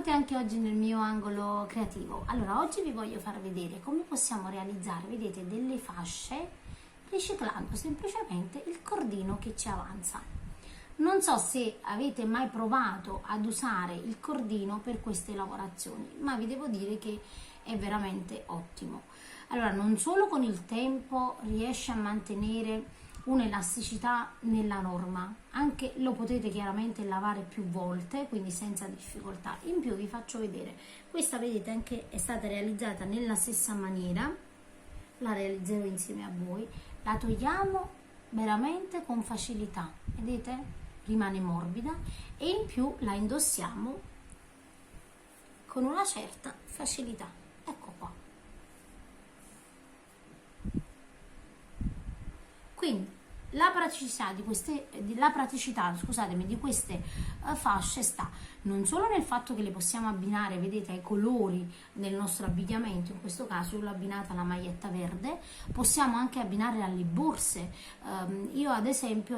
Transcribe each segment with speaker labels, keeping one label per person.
Speaker 1: benvenuti anche oggi nel mio angolo creativo. Allora, oggi vi voglio far vedere come possiamo realizzare, vedete, delle fasce riciclando semplicemente il cordino che ci avanza. Non so se avete mai provato ad usare il cordino per queste lavorazioni, ma vi devo dire che è veramente ottimo. Allora, non solo con il tempo riesce a mantenere un'elasticità nella norma, anche lo potete chiaramente lavare più volte, quindi senza difficoltà. In più vi faccio vedere, questa vedete anche è stata realizzata nella stessa maniera, la realizzerò insieme a voi, la togliamo veramente con facilità, vedete? Rimane morbida e in più la indossiamo con una certa facilità. Ecco qua. Quindi la praticità di queste fasce sta non solo nel fatto che le possiamo abbinare, vedete, ai colori del nostro abbigliamento. In questo caso io l'ho abbinata alla maglietta verde, possiamo anche abbinarle alle borse. Io ad esempio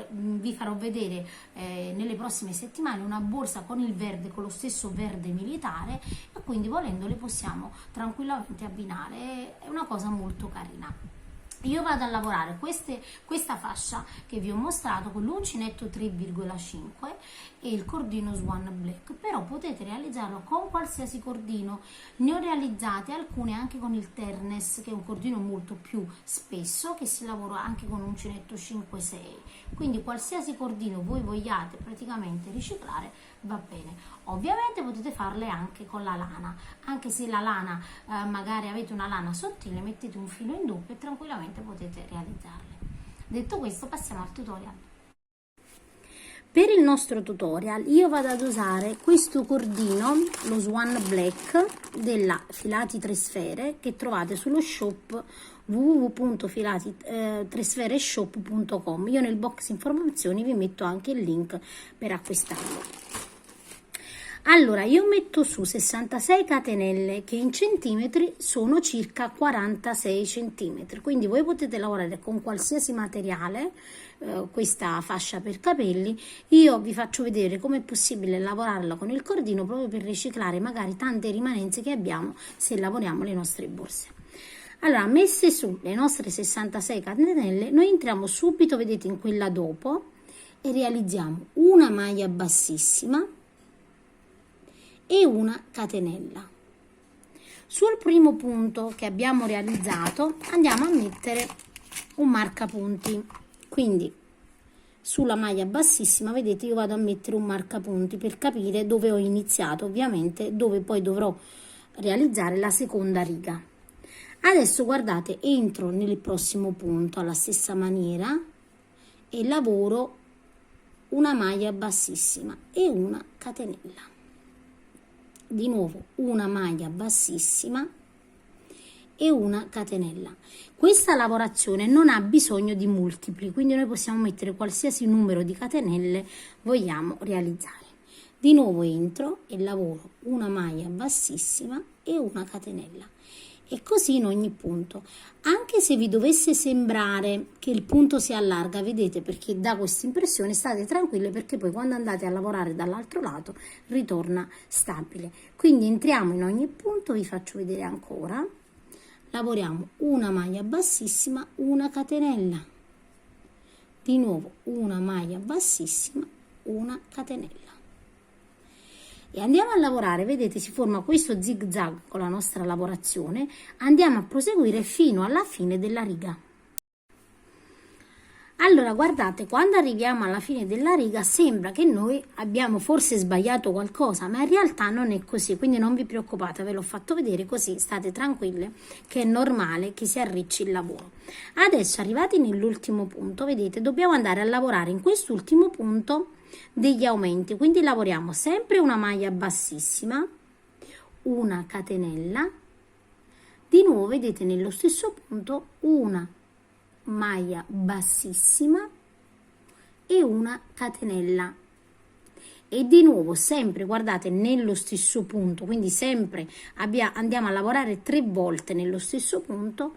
Speaker 1: vi farò vedere nelle prossime settimane una borsa con il verde, con lo stesso verde militare, e quindi volendo le possiamo tranquillamente abbinare. È una cosa molto carina. Io vado a lavorare questa fascia che vi ho mostrato con l'uncinetto 3,5 e il cordino Swan Black, però potete realizzarlo con qualsiasi cordino. Ne ho realizzate alcune anche con il Ternes, che è un cordino molto più spesso, che si lavora anche con uncinetto 5-6, quindi qualsiasi cordino voi vogliate praticamente riciclare va bene. Ovviamente potete farle anche con la lana, anche se la lana magari avete una lana sottile, mettete un filo in doppio e tranquillamente potete realizzarle. Detto questo, passiamo al tutorial. Per il nostro tutorial io vado ad usare questo cordino, lo Swan Black della Filati 3 Sfere, che trovate sullo shop www.filati3sfereshop.com. Io nel box informazioni vi metto anche il link per acquistarlo. Allora, io metto su 66 catenelle che in centimetri sono circa 46 centimetri, quindi voi potete lavorare con qualsiasi materiale questa fascia per capelli. Io vi faccio vedere come è possibile lavorarla con il cordino, proprio per riciclare magari tante rimanenze che abbiamo se lavoriamo le nostre borse. Allora, messe su le nostre 66 catenelle, noi entriamo subito, vedete, in quella dopo e realizziamo una maglia bassissima e una catenella. Sul primo punto che abbiamo realizzato andiamo a mettere un marcapunti, quindi sulla maglia bassissima, vedete, io vado a mettere un marcapunti per capire dove ho iniziato, ovviamente dove poi dovrò realizzare la seconda riga. Adesso guardate, entro nel prossimo punto alla stessa maniera e lavoro una maglia bassissima e una catenella. Di nuovo una maglia bassissima e una catenella. Questa lavorazione non ha bisogno di multipli, quindi noi possiamo mettere qualsiasi numero di catenelle vogliamo realizzare. Di nuovo entro e lavoro una maglia bassissima e una catenella, e così in ogni punto. Anche se vi dovesse sembrare che il punto si allarga, vedete, perché dà questa impressione, state tranquille, perché poi quando andate a lavorare dall'altro lato ritorna stabile. Quindi entriamo in ogni punto, vi faccio vedere ancora, lavoriamo una maglia bassissima, una catenella, di nuovo una maglia bassissima, una catenella, e andiamo a lavorare. Vedete, si forma questo zig zag con la nostra lavorazione. Andiamo a proseguire fino alla fine della riga. Allora, guardate, quando arriviamo alla fine della riga sembra che noi abbiamo forse sbagliato qualcosa, ma in realtà non è così, quindi non vi preoccupate, ve l'ho fatto vedere così state tranquille che è normale che si arricci il lavoro. Adesso, arrivati nell'ultimo punto, vedete, dobbiamo andare a lavorare in quest'ultimo punto degli aumenti, quindi lavoriamo sempre una maglia bassissima, una catenella, di nuovo, vedete, nello stesso punto una maglia bassissima e una catenella, e di nuovo sempre, guardate, nello stesso punto, quindi sempre andiamo a lavorare 3 volte nello stesso punto,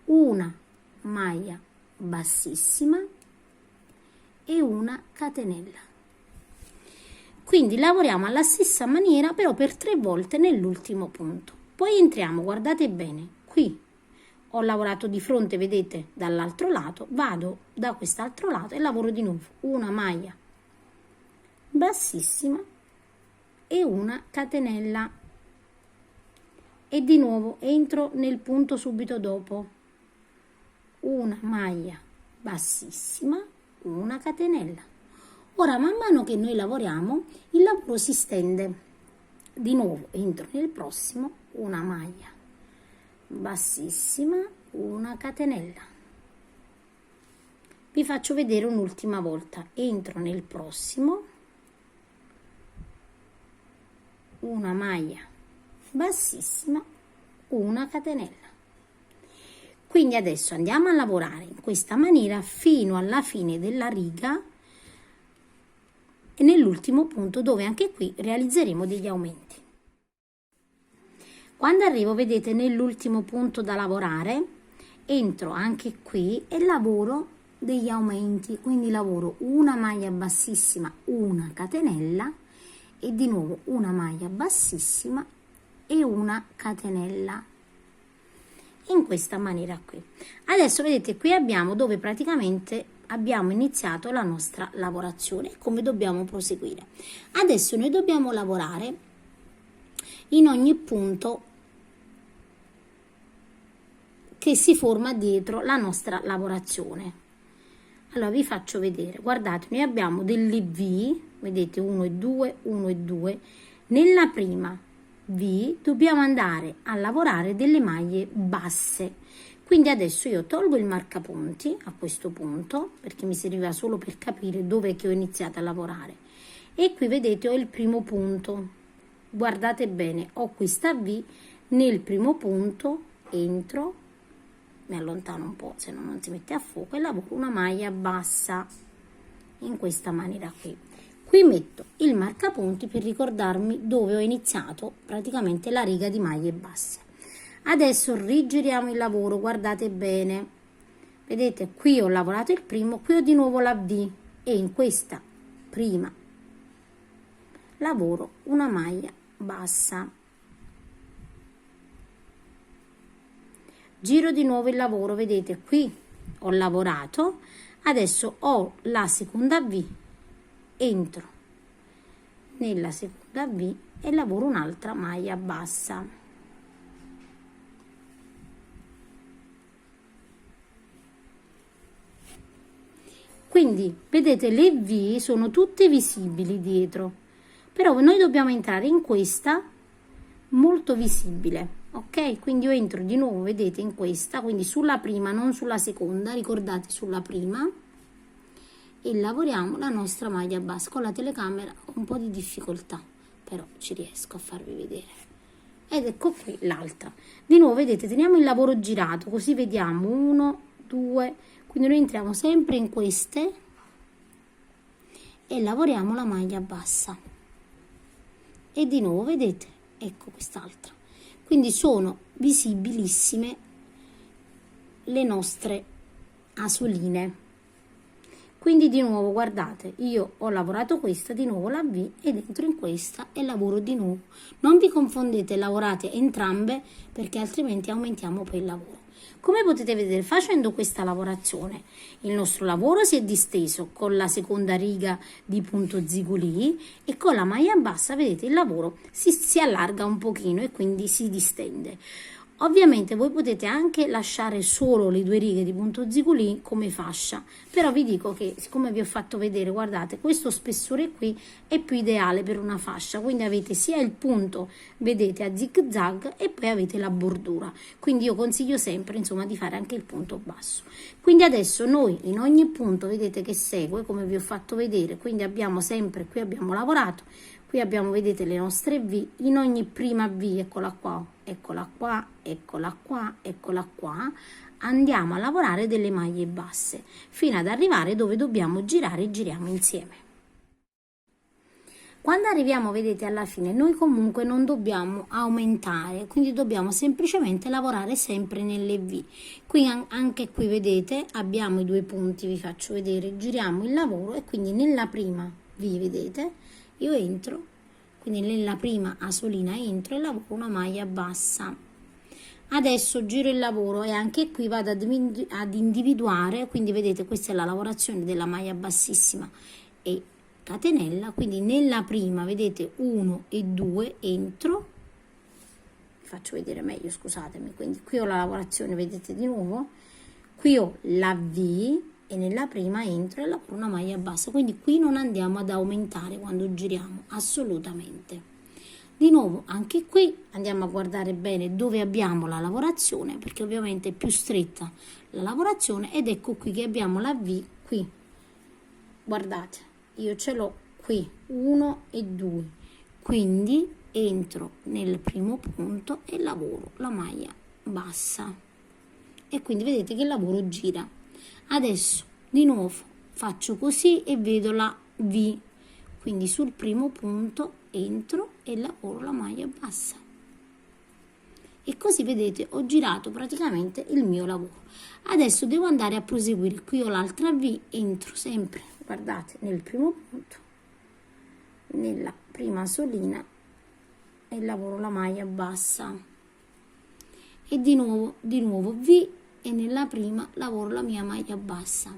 Speaker 1: una maglia bassissima e una catenella. Quindi lavoriamo alla stessa maniera, però per 3 volte nell'ultimo punto. Poi entriamo, guardate bene, qui ho lavorato di fronte, vedete, dall'altro lato, vado da quest'altro lato e lavoro di nuovo una maglia bassissima e una catenella, e di nuovo entro nel punto subito dopo, una maglia bassissima, una catenella. Ora, man mano che noi lavoriamo, il lavoro si stende. Di nuovo entro nel prossimo, una maglia bassissima, una catenella. Vi faccio vedere un'ultima volta. Entro nel prossimo, una maglia bassissima, una catenella. Quindi adesso andiamo a lavorare in questa maniera fino alla fine della riga e nell'ultimo punto, dove anche qui realizzeremo degli aumenti. Quando arrivo, vedete, nell'ultimo punto da lavorare, entro anche qui e lavoro degli aumenti, quindi lavoro una maglia bassissima, una catenella e di nuovo una maglia bassissima e una catenella, in questa maniera qui. Adesso vedete, qui abbiamo dove praticamente abbiamo iniziato la nostra lavorazione, come dobbiamo proseguire. Adesso noi dobbiamo lavorare in ogni punto che si forma dietro la nostra lavorazione. Allora vi faccio vedere, guardate, noi abbiamo delle V, vedete, 1 e 2, 1 e 2. Nella prima V dobbiamo andare a lavorare delle maglie basse, quindi adesso io tolgo il marcapunti a questo punto, perché mi serviva solo per capire dove che ho iniziato a lavorare, e qui vedete ho il primo punto, guardate bene, ho questa V, nel primo punto entro, mi allontano un po' se no non si mette a fuoco, e lavoro una maglia bassa in questa maniera qui. Qui metto il marcapunti per ricordarmi dove ho iniziato praticamente la riga di maglie basse. Adesso rigiriamo il lavoro, guardate bene, vedete, qui ho lavorato il primo, qui ho di nuovo la V e in questa prima lavoro una maglia bassa. Giro di nuovo il lavoro, vedete, qui ho lavorato, adesso ho la seconda V, entro nella seconda V e lavoro un'altra maglia bassa. Quindi vedete, le V sono tutte visibili dietro, però noi dobbiamo entrare in questa molto visibile, ok? Quindi io entro di nuovo, vedete, in questa, quindi sulla prima, non sulla seconda, ricordate, sulla prima, e lavoriamo la nostra maglia bassa. Con la telecamera ho un po' di difficoltà, però ci riesco a farvi vedere. Ed ecco qui l'altra. Di nuovo, vedete, teniamo il lavoro girato, così vediamo 1, 2, quindi noi entriamo sempre in queste e lavoriamo la maglia bassa. E di nuovo, vedete, ecco quest'altra. Quindi sono visibilissime le nostre asoline. Quindi di nuovo, guardate, io ho lavorato questa, di nuovo la V ed entro in questa e lavoro di nuovo. Non vi confondete, lavorate entrambe perché altrimenti aumentiamo poi il lavoro. Come potete vedere, facendo questa lavorazione, il nostro lavoro si è disteso con la seconda riga di punto ziguli e con la maglia bassa, vedete, il lavoro si allarga un pochino e quindi si distende. Ovviamente voi potete anche lasciare solo le 2 righe di punto ziguli come fascia, però vi dico che, siccome vi ho fatto vedere, guardate, questo spessore qui è più ideale per una fascia, quindi avete sia il punto, vedete, a zig zag e poi avete la bordura, quindi io consiglio sempre, insomma, di fare anche il punto basso. Quindi adesso noi in ogni punto, vedete che segue, come vi ho fatto vedere, quindi abbiamo sempre, qui abbiamo lavorato, qui abbiamo, vedete, le nostre V, in ogni prima V, eccola qua, eccola qua, eccola qua, eccola qua, andiamo a lavorare delle maglie basse, fino ad arrivare dove dobbiamo girare e giriamo insieme. Quando arriviamo, vedete, alla fine, noi comunque non dobbiamo aumentare, quindi dobbiamo semplicemente lavorare sempre nelle V. Qui anche qui, vedete, abbiamo i 2 punti, vi faccio vedere, giriamo il lavoro e quindi nella prima V, vedete, io entro, quindi nella prima asolina entro e lavoro una maglia bassa. Adesso giro il lavoro e anche qui vado ad individuare, quindi vedete questa è la lavorazione della maglia bassissima e catenella, quindi nella prima vedete 1 e 2 entro, vi faccio vedere meglio, scusatemi, quindi qui ho la lavorazione, vedete di nuovo, qui ho la V e nella prima entro e lavoro una maglia bassa, quindi qui non andiamo ad aumentare quando giriamo, assolutamente. Di nuovo anche qui andiamo a guardare bene dove abbiamo la lavorazione, perché ovviamente è più stretta la lavorazione, ed ecco qui che abbiamo la V qui, guardate, io ce l'ho qui 1 e 2, quindi entro nel primo punto e lavoro la maglia bassa e quindi vedete che il lavoro gira. Adesso di nuovo faccio così e vedo la V, quindi sul primo punto entro e lavoro la maglia bassa e così vedete ho girato praticamente il mio lavoro. Adesso devo andare a proseguire, qui ho l'altra V, entro sempre, guardate, nel primo punto, nella prima solina e lavoro la maglia bassa e di nuovo V e nella prima lavoro la mia maglia bassa.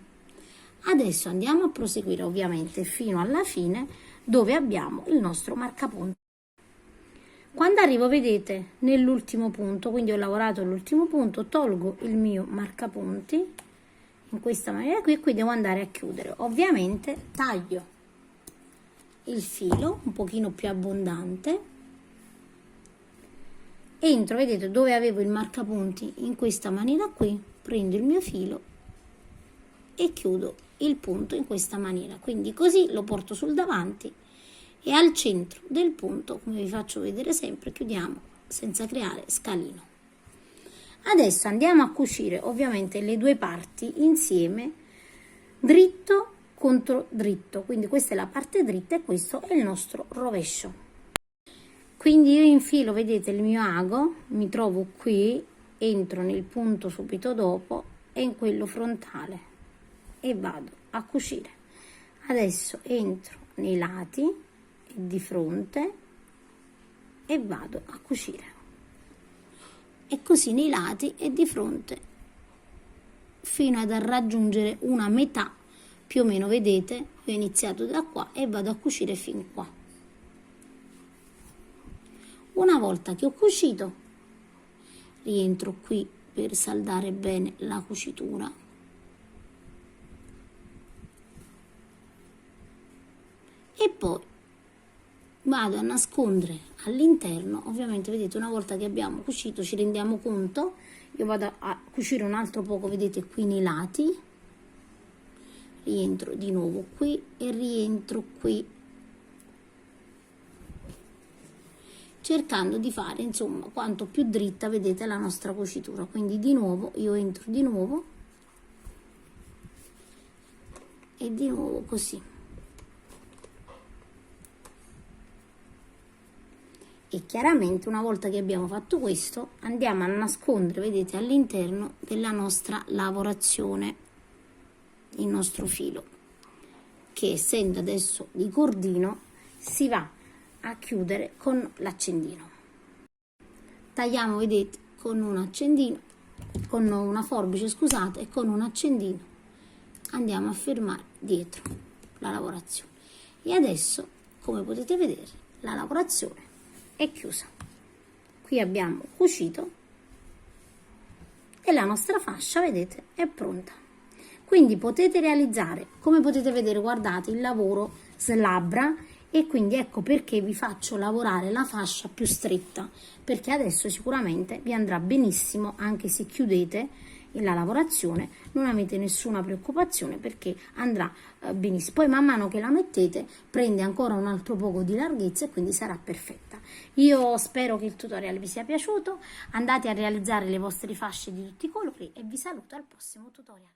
Speaker 1: Adesso andiamo a proseguire ovviamente fino alla fine dove abbiamo il nostro marcapunto. Quando arrivo vedete nell'ultimo punto, quindi ho lavorato l'ultimo punto, tolgo il mio marcapunti in questa maniera qui e qui devo andare a chiudere. Ovviamente taglio il filo un pochino più abbondante, entro, vedete dove avevo il marcapunti in questa maniera qui, prendo il mio filo e chiudo il punto in questa maniera, quindi così lo porto sul davanti e al centro del punto, come vi faccio vedere sempre, chiudiamo senza creare scalino. Adesso andiamo a cucire ovviamente le due parti insieme, dritto contro dritto, quindi questa è la parte dritta e questo è il nostro rovescio. Quindi io infilo, vedete il mio ago, mi trovo qui, entro nel punto subito dopo e in quello frontale e vado a cucire. Adesso entro nei lati e di fronte e vado a cucire e così nei lati e di fronte fino ad raggiungere una metà più o meno, vedete io ho iniziato da qua e vado a cucire fin qua. Una volta che ho cucito rientro qui per saldare bene la cucitura e poi vado a nascondere all'interno, ovviamente vedete una volta che abbiamo cucito ci rendiamo conto, io vado a cucire un altro poco, vedete qui nei lati, rientro di nuovo qui e rientro qui, cercando di fare insomma quanto più dritta vedete la nostra cucitura, quindi di nuovo io entro di nuovo e di nuovo così. E chiaramente una volta che abbiamo fatto questo andiamo a nascondere, vedete, all'interno della nostra lavorazione il nostro filo, che essendo adesso di cordino si va a chiudere con l'accendino. Tagliamo, vedete, con un accendino, con una forbice, scusate, e con un accendino andiamo a fermare dietro la lavorazione. E adesso, come potete vedere, la lavorazione è chiusa. Qui abbiamo cucito e la nostra fascia, vedete, è pronta. Quindi potete realizzare, come potete vedere, guardate, il lavoro slabra e quindi ecco perché vi faccio lavorare la fascia più stretta, perché adesso sicuramente vi andrà benissimo anche se chiudete la lavorazione, non avete nessuna preoccupazione perché andrà benissimo. Poi man mano che la mettete prende ancora un altro poco di larghezza e quindi sarà perfetta. Io spero che il tutorial vi sia piaciuto, andate a realizzare le vostre fasce di tutti i colori e vi saluto al prossimo tutorial.